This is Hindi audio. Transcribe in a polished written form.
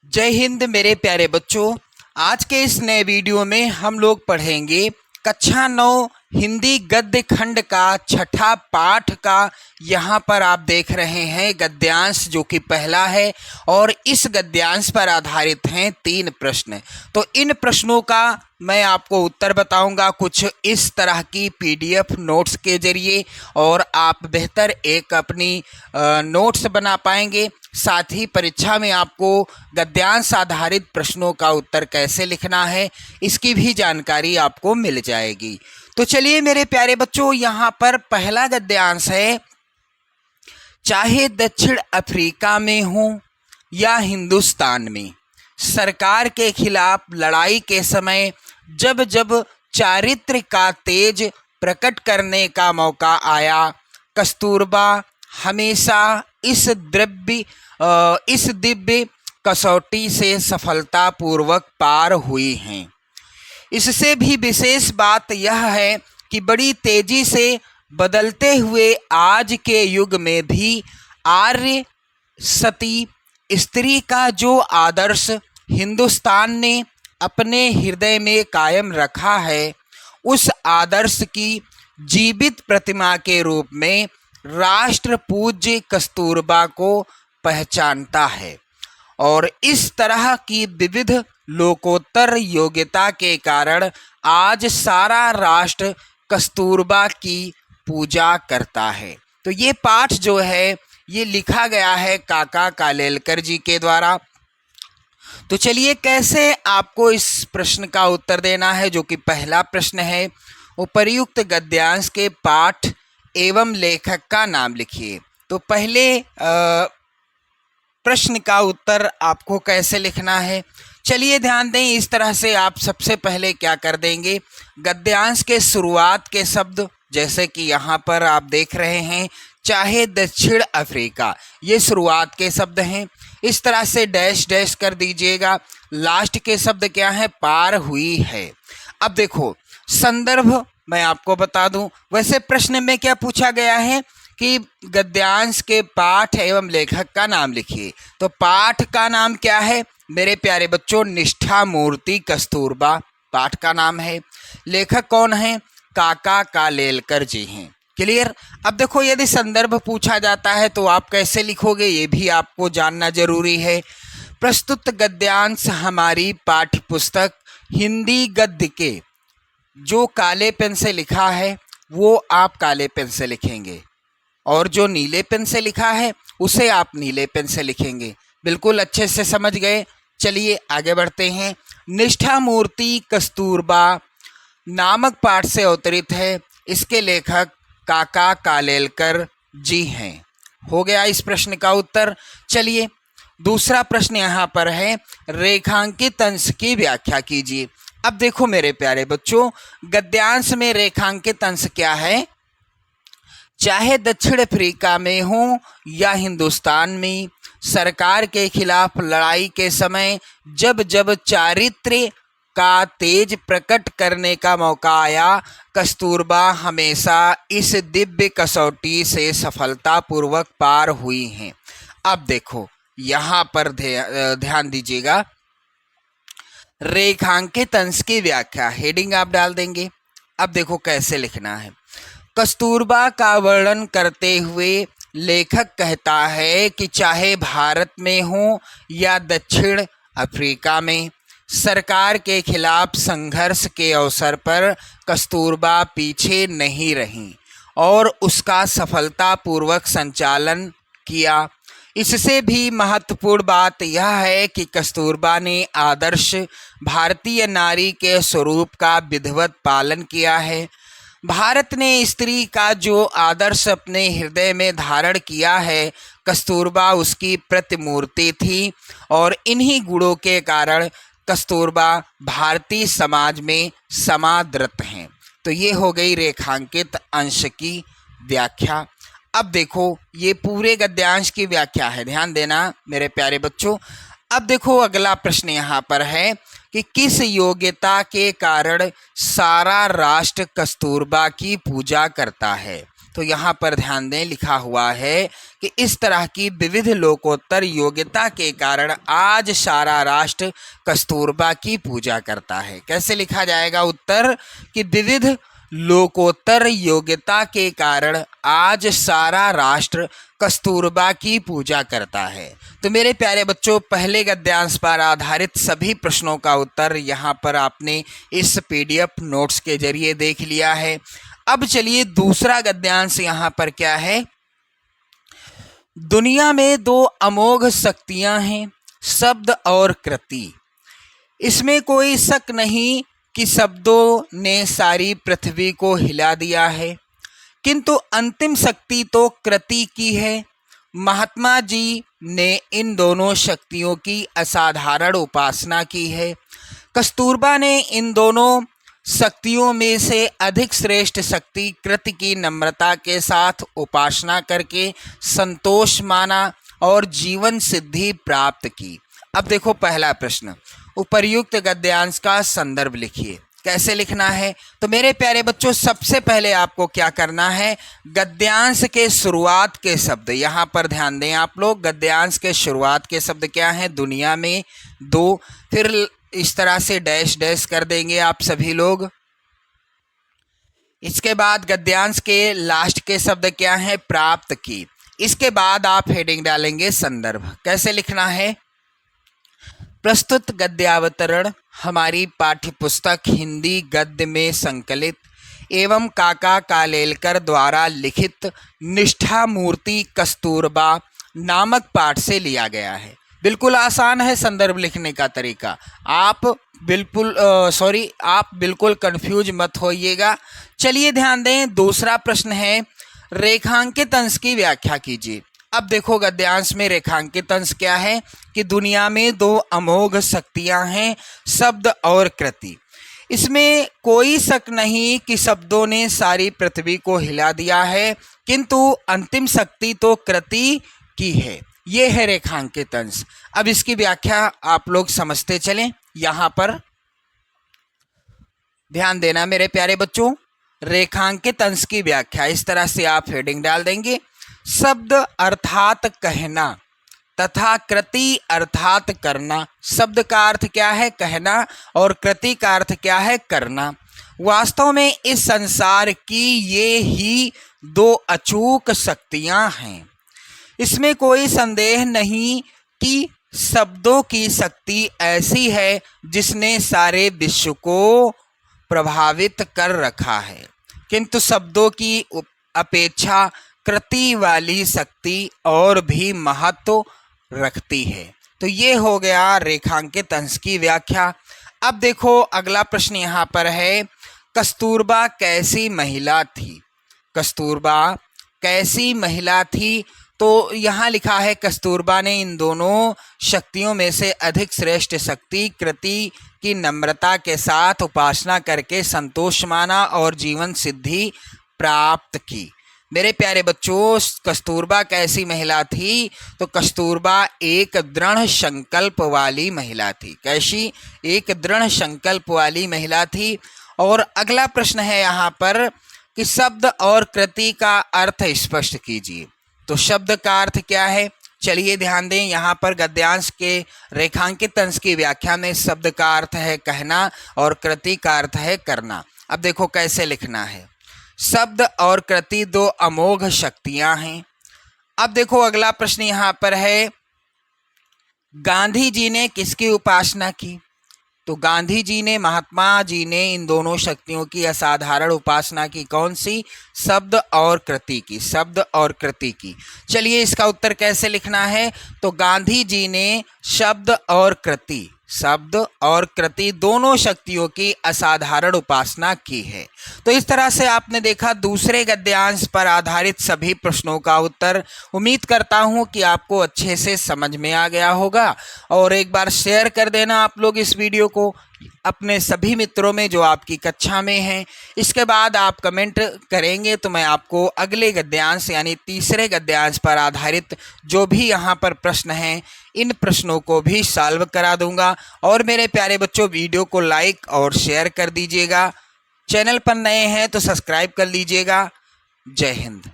जय हिंद मेरे प्यारे बच्चों। आज के इस नए वीडियो में हम लोग पढ़ेंगे कक्षा 9 हिंदी गद्य खंड का छठा पाठ का। यहाँ पर आप देख रहे हैं गद्यांश जो कि पहला है और इस गद्यांश पर आधारित हैं 3 प्रश्न। तो इन प्रश्नों का मैं आपको उत्तर बताऊंगा कुछ इस तरह की पीडीएफ नोट्स के जरिए और आप बेहतर एक अपनी नोट्स बना पाएंगे। साथ ही परीक्षा में आपको गद्यांश आधारित प्रश्नों का उत्तर कैसे लिखना है इसकी भी जानकारी आपको मिल जाएगी। तो चलिए मेरे प्यारे बच्चों, यहाँ पर पहला गद्यांश है, चाहे दक्षिण अफ्रीका में हो या हिंदुस्तान में, सरकार के खिलाफ लड़ाई के समय जब जब चारित्र का तेज प्रकट करने का मौका आया, कस्तूरबा हमेशा इस दिव्य कसौटी से सफलतापूर्वक पार हुई हैं। इससे भी विशेष बात यह है कि बड़ी तेजी से बदलते हुए आज के युग में भी आर्य सती स्त्री का जो आदर्श हिंदुस्तान ने अपने हृदय में कायम रखा है, उस आदर्श की जीवित प्रतिमा के रूप में राष्ट्र पूज्य कस्तूरबा को पहचानता है और इस तरह की विविध लोकोत्तर योग्यता के कारण आज सारा राष्ट्र कस्तूरबा की पूजा करता है। तो ये पाठ जो है ये लिखा गया है काका कालेलकर जी के द्वारा। तो चलिए कैसे आपको इस प्रश्न का उत्तर देना है, जो कि पहला प्रश्न है, उपर्युक्त गद्यांश के पाठ एवं लेखक का नाम लिखिए। तो पहले प्रश्न का उत्तर आपको कैसे लिखना है, चलिए ध्यान दें। इस तरह से आप सबसे पहले क्या कर देंगे, गद्यांश के शुरुआत के शब्द जैसे कि यहाँ पर आप देख रहे हैं, चाहे दक्षिण अफ्रीका, ये शुरुआत के शब्द हैं। इस तरह से डैश डैश कर दीजिएगा। लास्ट के शब्द क्या है, पार हुई है। अब देखो संदर्भ मैं आपको बता दूं, वैसे प्रश्न में क्या पूछा गया है कि गद्यांश के पाठ एवं लेखक का नाम लिखिए। तो पाठ का नाम क्या है मेरे प्यारे बच्चों, निष्ठा मूर्ति कस्तूरबा पाठ का नाम है। लेखक कौन है, काका कालेलकर जी हैं। क्लियर। अब देखो यदि संदर्भ पूछा जाता है तो आप कैसे लिखोगे ये भी आपको जानना जरूरी है। प्रस्तुत गद्यांश हमारी पाठ्य पुस्तक हिंदी गद्य के जो काले पेन से लिखा है वो आप काले पेन से लिखेंगे और जो नीले पेन से लिखा है उसे आप नीले पेन से लिखेंगे। बिल्कुल अच्छे से समझ गए। चलिए आगे बढ़ते हैं। निष्ठा मूर्ति कस्तूरबा नामक पाठ से अवतरित है। इसके लेखक काका कालेलकर जी हैं। हो गया इस प्रश्न का उत्तर। चलिए दूसरा प्रश्न यहाँ पर है, रेखांकित अंश की व्याख्या कीजिए। अब देखो मेरे प्यारे बच्चों, गद्यांश में रेखांकित अंश क्या है, चाहे दक्षिण अफ्रीका में हो या हिंदुस्तान में, सरकार के खिलाफ लड़ाई के समय जब जब चारित्र्य का तेज प्रकट करने का मौका आया, कस्तूरबा हमेशा इस दिव्य कसौटी से सफलतापूर्वक पार हुई हैं। अब देखो यहाँ पर ध्यान दीजिएगा, रेखांकित अंश की व्याख्या हेडिंग आप डाल देंगे। अब देखो कैसे लिखना है। कस्तूरबा का वर्णन करते हुए लेखक कहता है कि चाहे भारत में हो या दक्षिण अफ्रीका में, सरकार के खिलाफ संघर्ष के अवसर पर कस्तूरबा पीछे नहीं रहीं और उसका सफलतापूर्वक संचालन किया। इससे भी महत्वपूर्ण बात यह है कि कस्तूरबा ने आदर्श भारतीय नारी के स्वरूप का विधिवत पालन किया है। भारत ने स्त्री का जो आदर्श अपने हृदय में धारण किया है, कस्तूरबा उसकी प्रतिमूर्ति थी और इन्हीं गुणों के कारण कस्तूरबा भारतीय समाज में समादृत हैं। तो ये हो गई रेखांकित अंश की व्याख्या। अब देखो ये पूरे गद्यांश की व्याख्या है, ध्यान देना मेरे प्यारे बच्चों। अब देखो अगला प्रश्न यहाँ पर है कि किस योग्यता के कारण सारा राष्ट्र कस्तूरबा की पूजा करता है। तो यहाँ पर ध्यान दें, लिखा हुआ है कि इस तरह की विविध लोकोत्तर योग्यता के कारण आज सारा राष्ट्र कस्तूरबा की पूजा करता है। कैसे लिखा जाएगा उत्तर? कि विविध लोकोत्तर योग्यता के कारण आज सारा राष्ट्र कस्तूरबा की पूजा करता है। तो मेरे प्यारे बच्चों, पहले गद्यांश पर आधारित सभी प्रश्नों का उत्तर यहाँ पर आपने इस पीडीएफ नोट्स के जरिए देख लिया है। अब चलिए दूसरा गद्यांश यहाँ पर क्या है? दुनिया में दो अमोघ शक्तियाँ हैं, शब्द और कृति। इसमें कोई शक नहीं कि शब्दों ने सारी पृथ्वी को हिला दिया है, किंतु अंतिम शक्ति तो कृति की है। महात्मा जी ने इन दोनों शक्तियों की असाधारण उपासना की है। कस्तूरबा ने इन दोनों शक्तियों में से अधिक श्रेष्ठ शक्ति कृति की नम्रता के साथ उपासना करके संतोष माना और जीवन सिद्धि प्राप्त की। अब देखो पहला प्रश्न, उपर्युक्त गद्यांश का संदर्भ लिखिए। कैसे लिखना है? तो मेरे प्यारे बच्चों, सबसे पहले आपको क्या करना है? गद्यांश के शुरुआत के शब्द, यहाँ पर ध्यान दें आप लोग। गद्यांश के शुरुआत के शब्द क्या हैं? दुनिया में दो, फिर इस तरह से डैश डैश कर देंगे आप सभी लोग। इसके बाद गद्यांश के लास्ट के शब्द क्या हैं? प्राप्त की। इसके बाद आप हेडिंग डालेंगे संदर्भ। कैसे लिखना है? प्रस्तुत गद्यावतरण हमारी पाठ्यपुस्तक हिंदी गद्य में संकलित एवं काका कालेलकर द्वारा लिखित निष्ठा मूर्ति कस्तूरबा नामक पाठ से लिया गया है। बिल्कुल आसान है संदर्भ लिखने का तरीका। आप बिल्कुल कंफ्यूज मत होइएगा। चलिए ध्यान दें, दूसरा प्रश्न है, रेखांकित अंश की व्याख्या कीजिए। अब देखो गद्यांश में रेखांकित अंश क्या है? कि दुनिया में दो अमोघ शक्तियां हैं, शब्द और कृति। इसमें कोई शक नहीं कि शब्दों ने सारी पृथ्वी को हिला दिया है, किंतु अंतिम शक्ति तो कृति की है। ये है रेखांकित अंश। अब इसकी व्याख्या आप लोग समझते चलें। यहाँ पर ध्यान देना मेरे प्यारे बच्चों, रेखांकित अंश की व्याख्या इस तरह से आप हेडिंग डाल देंगे। शब्द अर्थात कहना तथा कृति अर्थात करना। शब्द का अर्थ क्या है? कहना, और कृति का अर्थ क्या है? करना। वास्तव में इस संसार की ये ही दो अचूक शक्तियां हैं। इसमें कोई संदेह नहीं कि शब्दों की शक्ति ऐसी है जिसने सारे विश्व को प्रभावित कर रखा है, किंतु शब्दों की अपेक्षा कृति वाली शक्ति और भी महत्व रखती है। तो ये हो गया रेखांकित अंश की व्याख्या। अब देखो अगला प्रश्न यहाँ पर है, कस्तूरबा कैसी महिला थी? कस्तूरबा कैसी महिला थी? तो यहाँ लिखा है, कस्तूरबा ने इन दोनों शक्तियों में से अधिक श्रेष्ठ शक्ति कृति की नम्रता के साथ उपासना करके संतोष माना और जीवन सिद्धि प्राप्त की। मेरे प्यारे बच्चों, कस्तूरबा कैसी महिला थी? तो कस्तूरबा एक दृढ़ संकल्प वाली महिला थी। कैसी? एक दृढ़ संकल्प वाली महिला थी। और अगला प्रश्न है यहाँ पर कि शब्द और कृति का अर्थ स्पष्ट कीजिए। तो शब्द का अर्थ क्या है? चलिए ध्यान दें, यहाँ पर गद्यांश के रेखांकित अंश की व्याख्या में शब्द का अर्थ है कहना और कृति का अर्थ है करना। अब देखो कैसे लिखना है। शब्द और कृति दो अमोघ शक्तियां हैं। अब देखो अगला प्रश्न यहाँ पर है, गांधी जी ने किसकी उपासना की? तो गांधी जी ने, महात्मा जी ने इन दोनों शक्तियों की असाधारण उपासना की। कौन सी? शब्द और कृति की। शब्द और कृति की। चलिए इसका उत्तर कैसे लिखना है? तो गांधी जी ने शब्द और कृति दोनों शक्तियों की असाधारण उपासना की है। तो इस तरह से आपने देखा दूसरे गद्यांश पर आधारित सभी प्रश्नों का उत्तर। उम्मीद करता हूं कि आपको अच्छे से समझ में आ गया होगा। और एक बार शेयर कर देना आप लोग इस वीडियो को अपने सभी मित्रों में जो आपकी कक्षा में हैं। इसके बाद आप कमेंट करेंगे तो मैं आपको अगले गद्यांश यानी तीसरे गद्यांश पर आधारित जो भी यहाँ पर प्रश्न हैं, इन प्रश्नों को भी सॉल्व करा दूंगा। और मेरे प्यारे बच्चों, वीडियो को लाइक और शेयर कर दीजिएगा। चैनल पर नए हैं तो सब्सक्राइब कर लीजिएगा। जय हिंद।